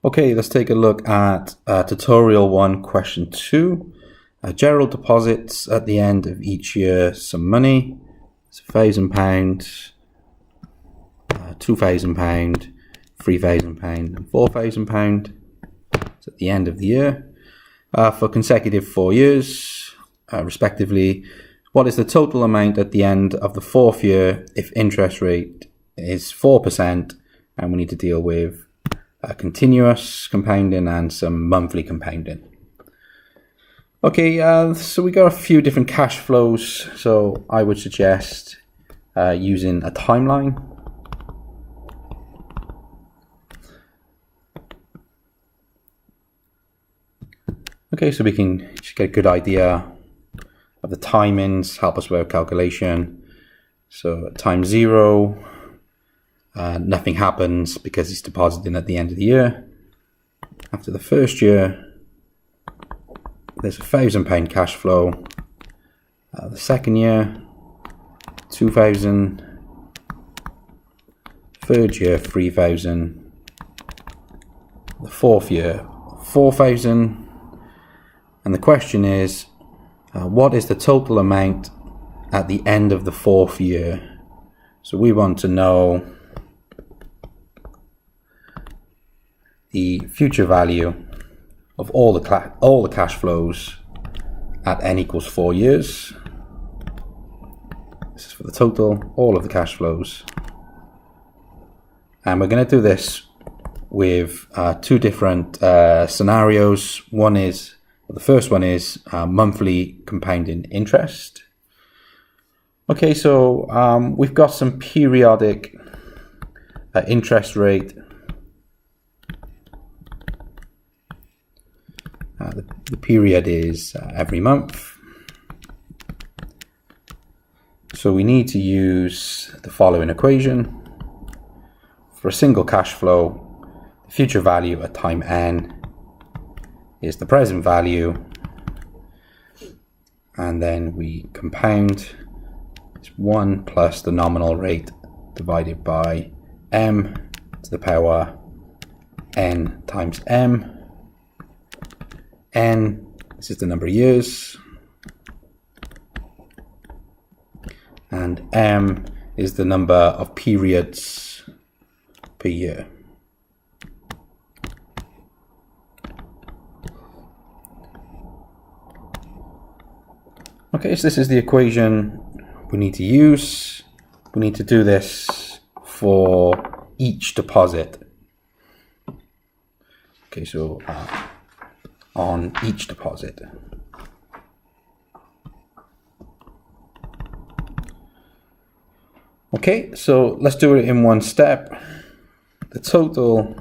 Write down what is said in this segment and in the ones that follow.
Okay, let's take a look at tutorial 1, question 2. Gerald deposits at the end of each year some money. It's £1,000, £2,000, £3,000 and £4,000. It's at the end of the year for consecutive 4 years, respectively. What is the total amount at the end of the 4th year if interest rate is 4% and we need to deal with continuous compounding and some monthly compounding? Okay, so we got a few different cash flows, so I would suggest using a timeline. Okay, so we can just get a good idea of the timings, help us with our calculation. So at time 0, nothing happens because it's depositing at the end of the year. After the first year, there's £1,000 cash flow. The second year, 2,000. Third year, 3,000. The fourth year, 4,000. And the question is, what is the total amount at the end of the 4th year? So we want to know the future value of all the cash flows at n equals 4 years. This is for the total, all of the cash flows. And we're going to do this with two different scenarios. The first one is monthly compounding interest. Okay, so we've got some periodic interest rate. The period is every month. So we need to use the following equation. For a single cash flow, the future value at time n is the present value, and then we compound. It's 1 plus the nominal rate divided by m to the power n times m. N, this is the number of years, and m is the number of periods per year. Okay, so this is the equation we need to use. We need to do this for each deposit. Okay, so on each deposit. Okay, so let's do it in one step. The total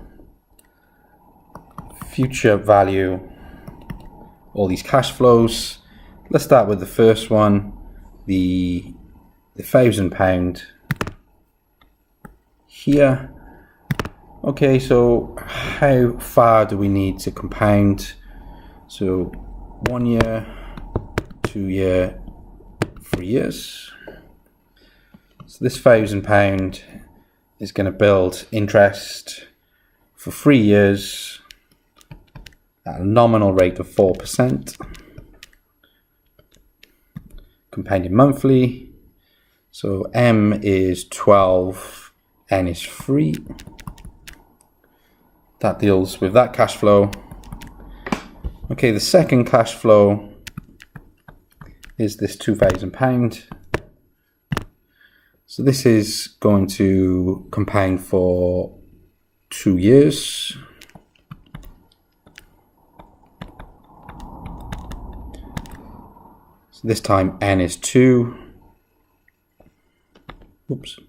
future value, all these cash flows. Let's start with the first one, the £1,000 here. Okay, so how far do we need to compound? So 1 year, 2 year, 3 years. So this £1,000 is going to build interest for 3 years at a nominal rate of 4%. Compounded monthly. So m is 12, n is 3. That deals with that cash flow. Okay, the second cash flow is this £2,000. So this is going to compound for 2 years. So this time n is 2. Oops.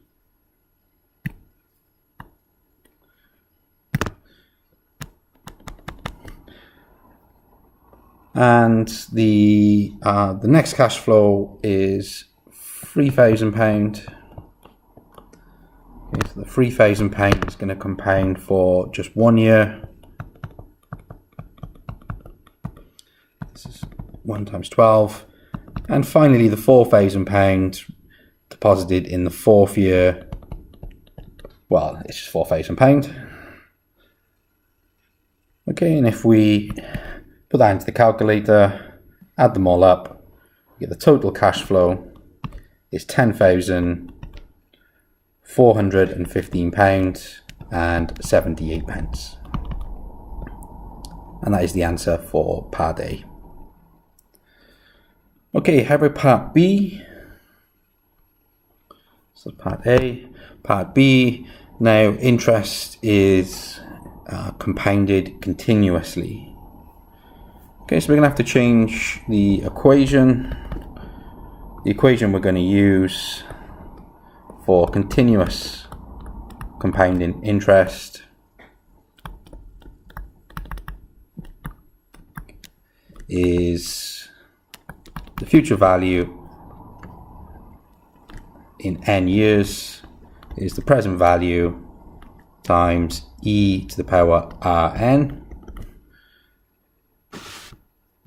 And the next cash flow is £3,000. Okay, so the £3,000 is going to compound for just 1 year. This is 1 times 12. And finally, the £4,000 deposited in the 4th year. Well, it's just £4,000. Okay, and if we put that into the calculator, add them all up, we get the total cash flow is £10,415.78. And that is the answer for part A. Okay, how about part B? So part A, part B. Now interest is compounded continuously. Okay, so we're going to have to change the equation. The equation we're going to use for continuous compounding interest is the future value in n years is the present value times e to the power rn.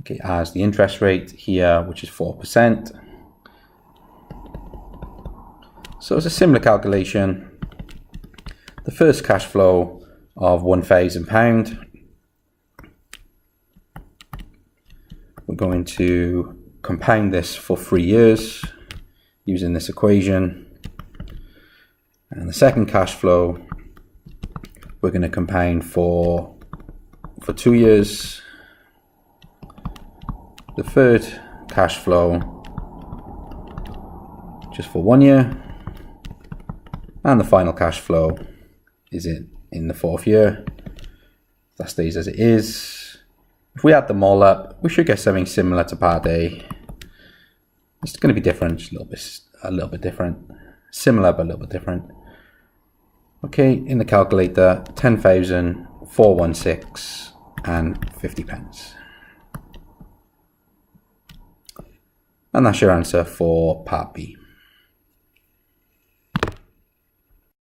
Okay, as the interest rate here, which is 4%. So it's a similar calculation. The first cash flow of £1,000. We're going to compound this for 3 years using this equation. And the second cash flow, we're going to compound for 2 years. The third cash flow, just for 1 year. And the final cash flow is in the 4th year. That stays as it is. If we add them all up, we should get something similar to part A. It's going to be different, just a little bit different. Similar, but a little bit different. Okay, in the calculator, 10,416 and 50 pence. And that's your answer for part B.